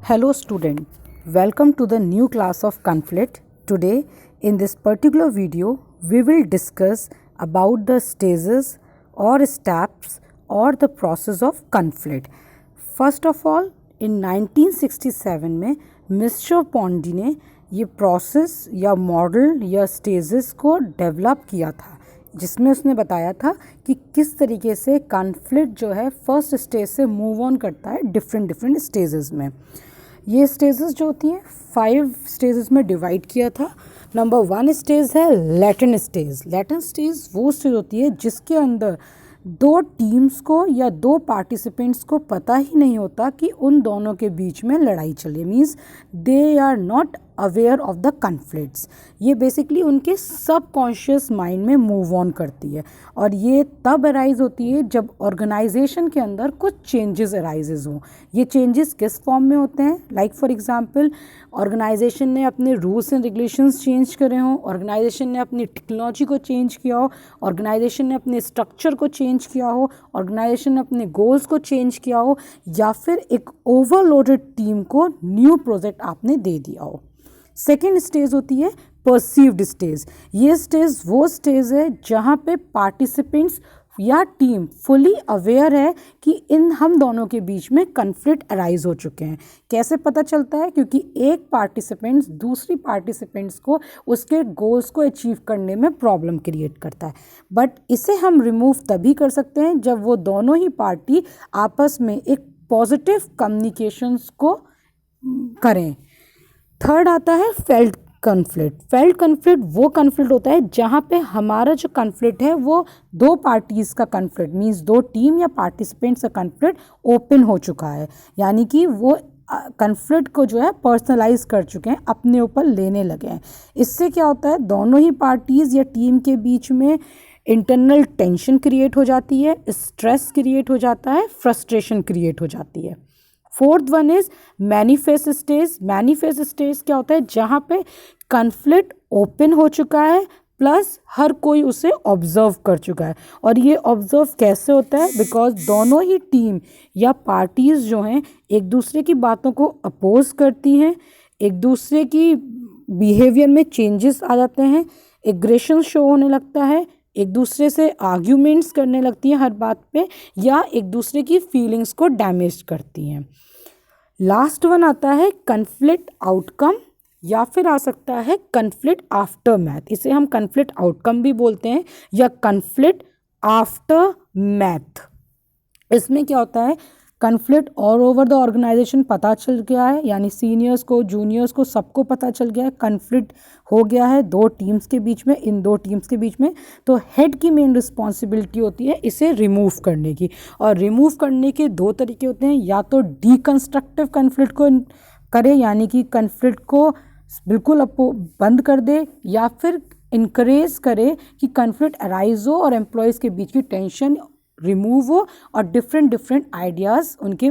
Hello student, welcome to the new class of conflict. Today in this particular video we will discuss about the stages or steps or the process of conflict. First of all in 1967 में mister Pondy ने ये process या model या stages को develop किया था, जिसमें उसने बताया था कि किस तरीके से कॉन्फ्लिक्ट जो है फर्स्ट स्टेज से मूव ऑन करता है डिफरेंट स्टेजेस में। ये स्टेजेस जो होती हैं 5 स्टेजेस में डिवाइड किया था। नंबर 1 स्टेज है लैटेंट स्टेज। लैटेंट स्टेज वो स्टेज होती है जिसके अंदर दो टीम्स को या दो पार्टिसिपेंट्स को पता ही नहीं होता कि उन दोनों के बीच में लड़ाई चल रही है, means they are not aware of the conflicts. ये बेसिकली उनके सबकॉन्शियस माइंड में मूव ऑन करती है और ये तब अराइज होती है जब ऑर्गेनाइजेशन के अंदर कुछ चेंजेस अराइजेज हों। ये चेंजेस किस फॉर्म में होते हैं? लाइक फॉर एग्जांपल ऑर्गेनाइजेशन ने अपने रूल्स एंड रेगुलेशंस चेंज करे हों, ऑर्गेनाइजेशन ने अपनी टेक्नोलॉजी को चेंज किया हो, ऑर्गेनाइजेशन ने अपने स्ट्रक्चर को चेंज किया हो, ऑर्गेनाइजेशन ने अपने गोल्स को चेंज किया हो, या फिर एक ओवरलोडेड टीम को न्यू प्रोजेक्ट आपने दे दिया हो। सेकेंड स्टेज होती है परसीव्ड स्टेज। ये स्टेज वो स्टेज है जहाँ पे पार्टिसिपेंट्स या टीम फुली अवेयर है कि इन हम दोनों के बीच में कन्फ्लिक्ट अराइज हो चुके हैं। कैसे पता चलता है? क्योंकि एक पार्टिसिपेंट्स दूसरी पार्टिसिपेंट्स को उसके गोल्स को अचीव करने में प्रॉब्लम क्रिएट करता है, बट इसे हम रिमूव तभी कर सकते हैं जब वो दोनों ही पार्टी आपस में एक पॉजिटिव कम्युनिकेशंस को करें। थर्ड आता है फेल्ट कन्फ्लिक्ट। फेल्ट कन्फ्लिक्ट वो कन्फ्लिक्ट होता है जहाँ पे हमारा जो कन्फ्लिक्ट है वो दो पार्टीज़ का कन्फ्लिक्ट, मीन्स दो टीम या पार्टिसिपेंट्स का कन्फ्लिक्ट ओपन हो चुका है, यानी कि वो कन्फ्लिक्ट को जो है पर्सनलाइज कर चुके हैं, अपने ऊपर लेने लगे हैं। इससे क्या होता है, दोनों ही पार्टीज़ या टीम के बीच में इंटरनल टेंशन क्रिएट हो जाती है, स्ट्रेस क्रिएट हो जाता है, फ्रस्ट्रेशन क्रिएट हो जाती है। Fourth one is manifest stage. Manifest stage क्या होता है? जहाँ पे कन्फ्लिक्ट ओपन हो चुका है प्लस हर कोई उसे ऑब्जर्व कर चुका है। और ये ऑब्जर्व कैसे होता है? बिकॉज दोनों ही टीम या पार्टीज जो हैं एक दूसरे की बातों को अपोज करती हैं, एक दूसरे की बिहेवियर में चेंजेस आ जाते हैं, एग्रेशन शो होने लगता है, एक दूसरे से आर्ग्यूमेंट्स करने लगती हैं हर बात पे, या एक दूसरे की फीलिंग्स को डैमेज करती हैं। लास्ट वन आता है कन्फ्लिक्ट आउटकम, या फिर आ सकता है कन्फ्लिक्ट आफ्टर मैथ। इसे हम कन्फ्लिक्ट आउटकम भी बोलते हैं या कन्फ्लिक्ट आफ्टर मैथ। इसमें क्या होता है, conflict all over the organisation पता चल गया है, यानी सीनियर्स को जूनियर्स को सबको पता चल गया है कन्फ्लिक्ट हो गया है दो टीम्स के बीच में, इन दो टीम्स के बीच में। तो हेड की मेन रिस्पॉन्सिबिलिटी होती है इसे रिमूव करने की, और रिमूव करने के दो तरीके होते हैं, या तो डीकंस्ट्रक्टिव कन्फ्लिक्ट को करे, यानी कि कन्फ्लिक्ट को बिल्कुल बंद कर दे, या फिर इनकरेज करे कि कन्फ्लिक्ट अराइज हो और एम्प्लॉयज़ के बीच की टेंशन रिमूव हो और डिफरेंट आइडियाज़ उनके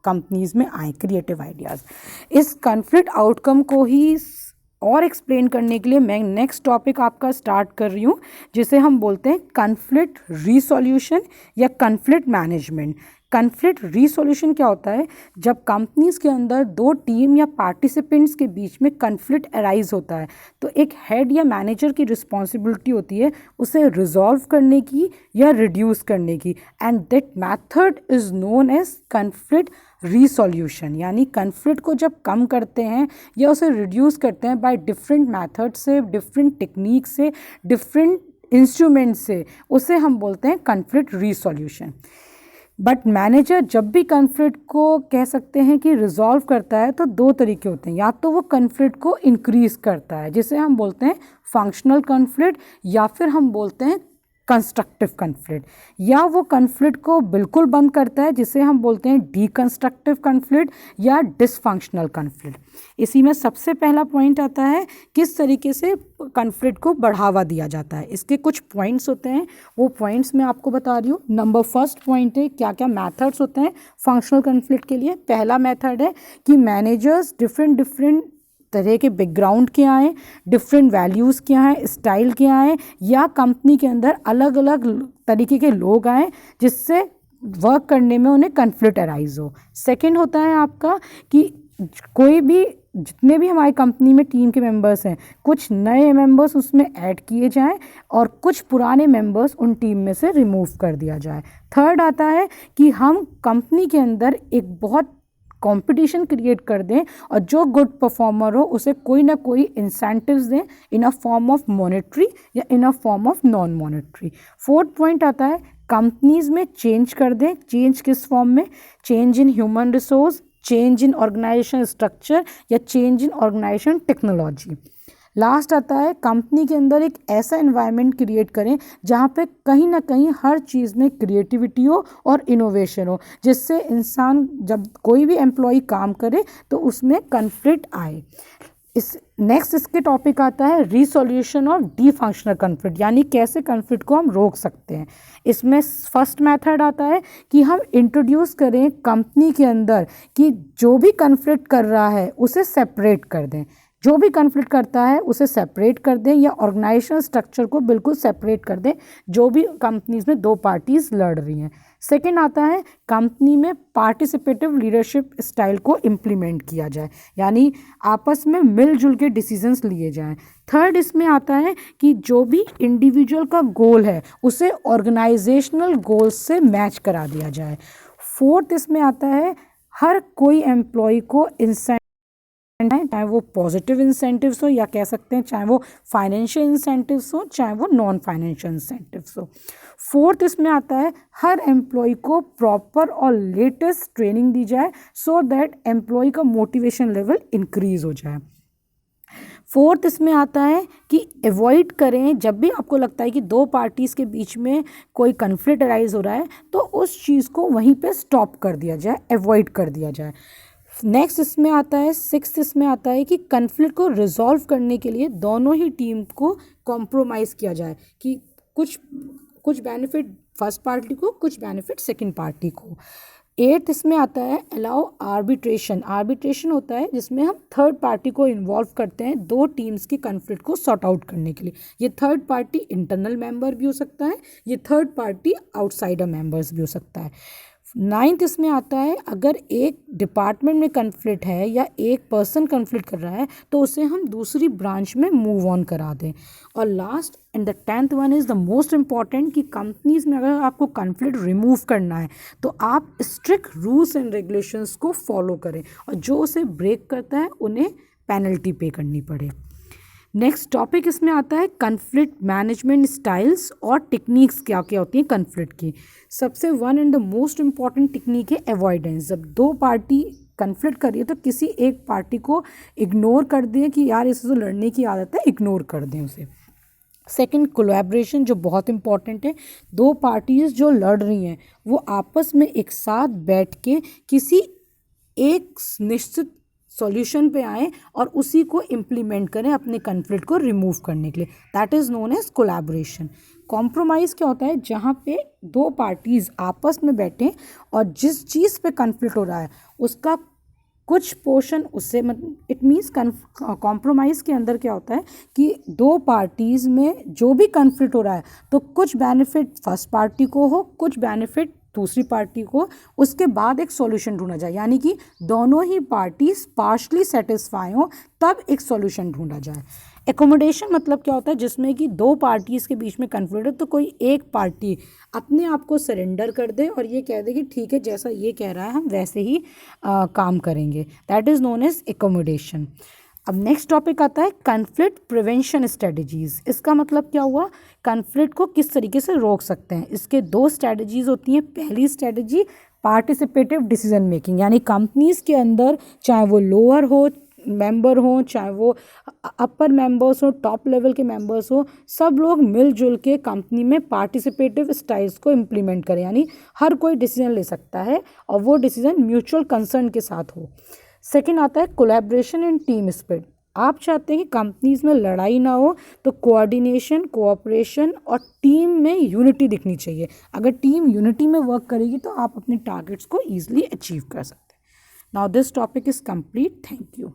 कंपनीज में आए, क्रिएटिव आइडियाज़। इस कन्फ्लिक्ट आउटकम को ही और एक्सप्लेन करने के लिए मैं नेक्स्ट टॉपिक आपका स्टार्ट कर रही हूँ, जिसे हम बोलते हैं कन्फ्लिक्ट रिसोल्यूशन या कन्फ्लिक्ट मैनेजमेंट। कन्फ्लिक्ट रिसोल्यूशन क्या होता है? जब कंपनीज के अंदर दो टीम या पार्टिसिपेंट्स के बीच में कन्फ्लिक्ट अराइज होता है तो एक हेड या मैनेजर की रिस्पॉन्सिबिलिटी होती है उसे रिजॉल्व करने की या रिड्यूस करने की, and that method is known as conflict resolution. यानी कन्फ्लिक्ट को जब कम करते हैं या उसे रिड्यूस करते हैं बाय डिफरेंट मेथड से, डिफरेंट टेक्निक से, डिफरेंट इंस्ट्रूमेंट से, उसे हम बोलते हैं कन्फ्लिक्ट रिसोल्यूशन। बट मैनेजर जब भी कन्फ्लिक्ट को कह सकते हैं कि रिजॉल्व करता है तो दो तरीके होते हैं, या तो वो कन्फ्लिक्ट को इंक्रीज करता है जिसे हम बोलते हैं फंक्शनल कन्फ्लिक्ट, या फिर हम बोलते हैं कंस्ट्रक्टिव कन्फ्लिक्ट, या वो कन्फ्लिक्ट को बिल्कुल बंद करता है जिसे हम बोलते हैं डीकंस्ट्रक्टिव कन्फ्लिक्ट या डिसफंक्शनल कन्फ्लिक्ट। इसी में सबसे पहला पॉइंट आता है किस तरीके से कन्फ्लिक्ट को बढ़ावा दिया जाता है। इसके कुछ पॉइंट्स होते हैं, वो पॉइंट्स मैं आपको बता रही हूँ। नंबर फर्स्ट पॉइंट है क्या क्या मेथड्स होते हैं फंक्शनल कन्फ्लिक्ट के लिए। पहला मेथड है कि मैनेजर्स डिफरेंट तरह के बैकग्राउंड के आए, डिफरेंट वैल्यूज़ के आए, स्टाइल के आए, या कंपनी के अंदर अलग अलग तरीके के लोग आए जिससे वर्क करने में उन्हें कन्फ्लिक्ट अराइज हो। सेकंड होता है आपका कि कोई भी जितने भी हमारी कंपनी में टीम के मेंबर्स हैं, कुछ नए मेंबर्स उसमें ऐड किए जाएं और कुछ पुराने मेंबर्स उन टीम में से रिमूव कर दिया जाए। थर्ड आता है कि हम कंपनी के अंदर एक बहुत कंपटीशन क्रिएट कर दें और जो गुड परफॉर्मर हो उसे कोई ना कोई इंसेंटिव्स दें in a form of monetary या in a form of non monetary. Fourth point आता है कंपनीज में चेंज कर दें। चेंज किस फॉर्म में? Change in human resource, change in organisation structure या change in organisation technology. Last आता है कंपनी के अंदर एक ऐसा एनवायरनमेंट क्रिएट करें जहाँ पे कहीं ना कहीं हर चीज़ में क्रिएटिविटी हो और इनोवेशन हो, जिससे इंसान जब कोई भी एम्प्लॉय काम करे तो उसमें कन्फ्लिक्ट आए। इसके टॉपिक आता है resolution of D functional conflict, यानी कैसे कन्फ्लिक्ट को हम रोक सकते हैं। इसमें फर्स्ट मेथड आता है कि हम इंट्रोड्यूस करें कंपनी के अंदर कि जो भी कन्फ्लिक्ट कर रहा है उसे सेपरेट कर दें। जो भी कन्फ्लिक्ट करता है उसे सेपरेट कर दें या ऑर्गेनाइजेशनल स्ट्रक्चर को बिल्कुल सेपरेट कर दें जो भी कंपनीज में दो पार्टीज लड़ रही हैं। सेकंड आता है कंपनी में पार्टिसिपेटिव लीडरशिप स्टाइल को इम्प्लीमेंट किया जाए, यानी आपस में मिलजुल के डिसीजंस लिए जाएं। थर्ड इसमें आता है कि जो भी इंडिविजुअल का गोल है उसे ऑर्गेनाइजेशनल गोल से मैच करा दिया जाए। फोर्थ इसमें आता है हर कोई एम्प्लॉय को इंसेंटिव, चाहे वो पॉजिटिव इंसेंटिव्स हो या कह सकते हैं चाहे वो फाइनेंशियल इंसेंटिव्स हो चाहे वो नॉन फाइनेंशियल इंसेंटिव्स हो। फोर्थ इसमें आता है हर एम्प्लॉय को प्रॉपर और लेटेस्ट ट्रेनिंग दी जाए सो दैट एम्प्लॉय का मोटिवेशन लेवल इंक्रीज हो जाए। फोर्थ इसमें आता है कि अवॉइड करें जब भी आपको लगता है कि दो पार्टीज़ के बीच में कोई कन्फ्लिक्ट अराइज हो रहा है तो उस चीज़ को वहीं पे स्टॉप कर दिया जाए, अवॉइड कर दिया जाए। नेक्स्ट इसमें आता है सिक्स्थ इसमें आता है कि कन्फ्लिक्ट को रिजॉल्व करने के लिए दोनों ही टीम को कॉम्प्रोमाइज़ किया जाए कि कुछ बेनिफिट फर्स्ट पार्टी को, कुछ बेनिफिट सेकंड पार्टी को। एट्थ इसमें आता है अलाउ आर्बिट्रेशन। आर्बिट्रेशन होता है जिसमें हम थर्ड पार्टी को इन्वॉल्व करते हैं दो टीम्स की कन्फ्लिक्ट को सॉर्ट आउट करने के लिए। ये थर्ड पार्टी इंटरनल मेंबर भी हो सकता है, ये थर्ड पार्टी आउटसाइडर मेंबर्स भी हो सकता है। नाइन्थ इसमें आता है अगर एक डिपार्टमेंट में कन्फ्लिक्ट है या एक पर्सन कन्फ्लिक्ट कर रहा है तो उसे हम दूसरी ब्रांच में मूव ऑन करा दें। और last and the 10th one is the most important कि कंपनीज में अगर आपको कन्फ्लिक्ट रिमूव करना है तो आप स्ट्रिक्ट रूल्स एंड रेगुलेशंस को फॉलो करें और जो उसे ब्रेक करता है उन्हें पेनल्टी पे करनी पड़े। नेक्स्ट टॉपिक इसमें आता है कन्फ्लिक्ट मैनेजमेंट स्टाइल्स और टेक्निक्स क्या क्या होती हैं कन्फ्लिक्ट की। सबसे one and the most important technique है अवॉइडेंस। जब दो पार्टी कन्फ्लिक्ट कर रही है तो किसी एक पार्टी को इग्नोर कर दें कि यार इसे तो लड़ने की आदत है, इग्नोर कर दें उसे। सेकंड कोलैबोरेशन जो बहुत इंपॉर्टेंट है, दो पार्टीज जो लड़ रही हैं वो आपस में एक साथ बैठ के किसी एक निश्चित सॉल्यूशन पे आएँ और उसी को इम्प्लीमेंट करें अपने कन्फ्लिक्ट को रिमूव करने के लिए। That is known as collaboration. Compromise क्या होता है? जहाँ पे दो पार्टीज़ आपस में बैठें और जिस चीज़ पे कन्फ्लिक्ट हो रहा है उसका कुछ पोर्शन उससे इट मीन्स कॉम्प्रोमाइज़ के अंदर क्या होता है कि दो पार्टीज़ में जो भी कन्फ्लिक्ट हो रहा है तो कुछ बेनिफिट फर्स्ट पार्टी को हो, कुछ बेनिफिट दूसरी पार्टी को, उसके बाद एक सॉल्यूशन ढूंढा जाए, यानी कि दोनों ही पार्टीज पार्शली सेटिस्फाई हो तब एक सॉल्यूशन ढूंढा जाए। एकोमोडेशन मतलब क्या होता है? जिसमें कि दो पार्टीज़ के बीच में कन्फ्लिक्ट है तो कोई एक पार्टी अपने आप को सरेंडर कर दे और ये कह दे कि ठीक है जैसा ये कह रहा है हम वैसे ही काम करेंगे। That is known as accommodation. अब नेक्स्ट टॉपिक आता है कन्फ्लिक्ट प्रिवेंशन स्ट्रेटजीज़। इसका मतलब क्या हुआ? कन्फ्लिक्ट को किस तरीके से रोक सकते हैं। इसके दो स्ट्रेटजीज़ होती हैं। पहली स्ट्रेटजी पार्टिसिपेटिव डिसीजन मेकिंग, यानी कंपनीज़ के अंदर चाहे वो लोअर हो मेंबर हो चाहे वो अपर मेंबर्स हो, टॉप लेवल के मेंबर्स हो, सब लोग मिलजुल के कंपनी में पार्टिसिपेटिव स्टाइल्स को इम्प्लीमेंट करें, यानी हर कोई डिसीजन ले सकता है और वो डिसीजन म्यूचुअल कंसर्न के साथ हो। सेकेंड आता है कोलैबोरेशन एंड टीम स्पिरिट। आप चाहते हैं कि कंपनीज में लड़ाई ना हो तो कोऑर्डिनेशन, कोऑपरेशन और टीम में यूनिटी दिखनी चाहिए। अगर टीम यूनिटी में वर्क करेगी तो आप अपने टारगेट्स को ईजिली अचीव कर सकते हैं। Now this topic is complete. Thank you.